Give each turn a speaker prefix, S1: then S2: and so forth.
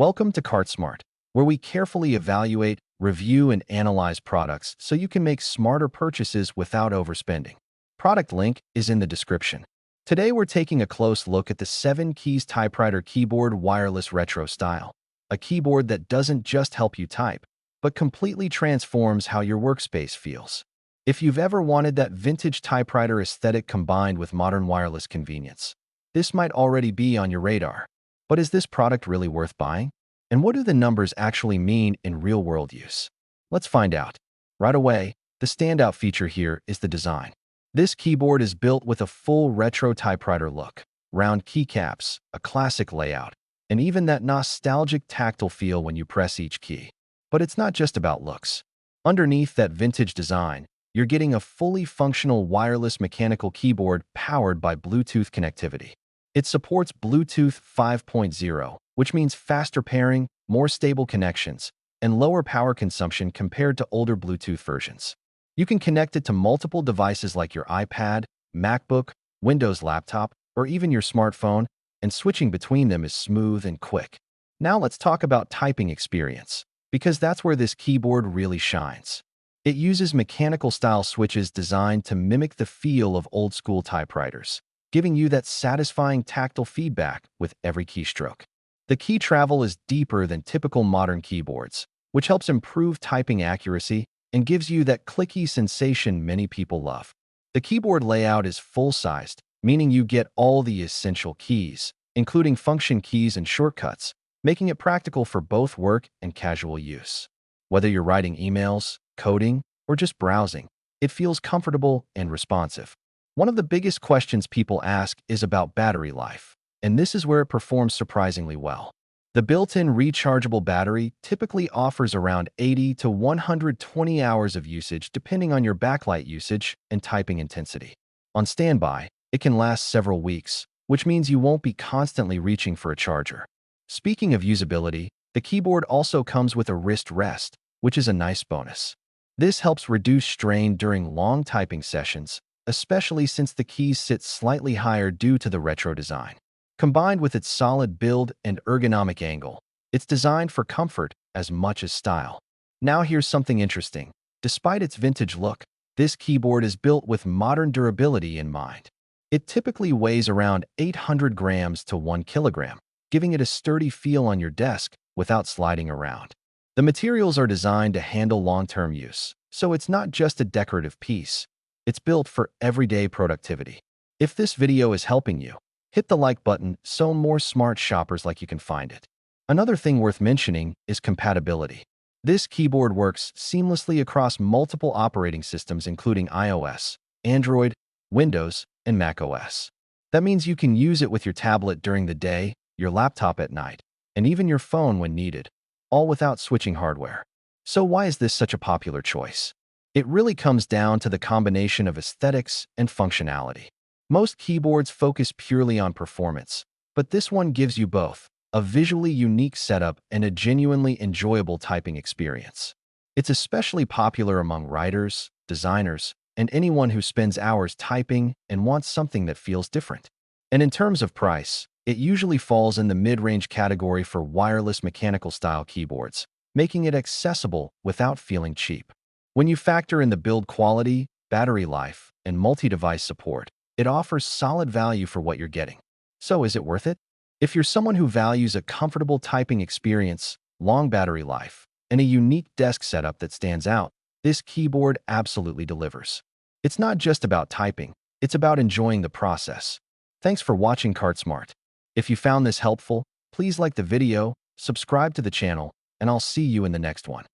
S1: Welcome to CartSmart, where we carefully evaluate, review, and analyze products so you can make smarter purchases without overspending. Product link is in the description. Today we're taking a close look at the 7 Keys Typewriter Keyboard Wireless Retro Style, a keyboard that doesn't just help you type, but completely transforms how your workspace feels. If you've ever wanted that vintage typewriter aesthetic combined with modern wireless convenience, this might already be on your radar. But is this product really worth buying? And what do the numbers actually mean in real-world use? Let's find out. Right away, the standout feature here is the design. This keyboard is built with a full retro typewriter look, round keycaps, a classic layout, and even that nostalgic tactile feel when you press each key. But it's not just about looks. Underneath that vintage design, you're getting a fully functional wireless mechanical keyboard powered by Bluetooth connectivity. It supports Bluetooth 5.0, which means faster pairing, more stable connections, and lower power consumption compared to older Bluetooth versions. You can connect it to multiple devices like your iPad, MacBook, Windows laptop, or even your smartphone, and switching between them is smooth and quick. Now let's talk about typing experience, because that's where this keyboard really shines. It uses mechanical-style switches designed to mimic the feel of old-school typewriters, giving you that satisfying tactile feedback with every keystroke. The key travel is deeper than typical modern keyboards, which helps improve typing accuracy and gives you that clicky sensation many people love. The keyboard layout is full-sized, meaning you get all the essential keys, including function keys and shortcuts, making it practical for both work and casual use. Whether you're writing emails, coding, or just browsing, it feels comfortable and responsive. One of the biggest questions people ask is about battery life, and this is where it performs surprisingly well. The built-in rechargeable battery typically offers around 80 to 120 hours of usage depending on your backlight usage and typing intensity. On standby, it can last several weeks, which means you won't be constantly reaching for a charger. Speaking of usability, the keyboard also comes with a wrist rest, which is a nice bonus. This helps reduce strain during long typing sessions, especially since the keys sit slightly higher due to the retro design. Combined with its solid build and ergonomic angle, it's designed for comfort as much as style. Now here's something interesting. Despite its vintage look, this keyboard is built with modern durability in mind. It typically weighs around 800 grams to 1 kilogram, giving it a sturdy feel on your desk without sliding around. The materials are designed to handle long-term use, so it's not just a decorative piece. It's built for everyday productivity. If this video is helping you, hit the like button so more smart shoppers like you can find it. Another thing worth mentioning is compatibility. This keyboard works seamlessly across multiple operating systems including iOS, Android, Windows, and macOS. That means you can use it with your tablet during the day, your laptop at night, and even your phone when needed, all without switching hardware. So why is this such a popular choice? It really comes down to the combination of aesthetics and functionality. Most keyboards focus purely on performance, but this one gives you both a visually unique setup and a genuinely enjoyable typing experience. It's especially popular among writers, designers, and anyone who spends hours typing and wants something that feels different. And in terms of price, it usually falls in the mid-range category for wireless mechanical-style keyboards, making it accessible without feeling cheap. When you factor in the build quality, battery life, and multi-device support, it offers solid value for what you're getting. So is it worth it? If you're someone who values a comfortable typing experience, long battery life, and a unique desk setup that stands out, this keyboard absolutely delivers. It's not just about typing, it's about enjoying the process. Thanks for watching CartSmart. If you found this helpful, please like the video, subscribe to the channel, and I'll see you in the next one.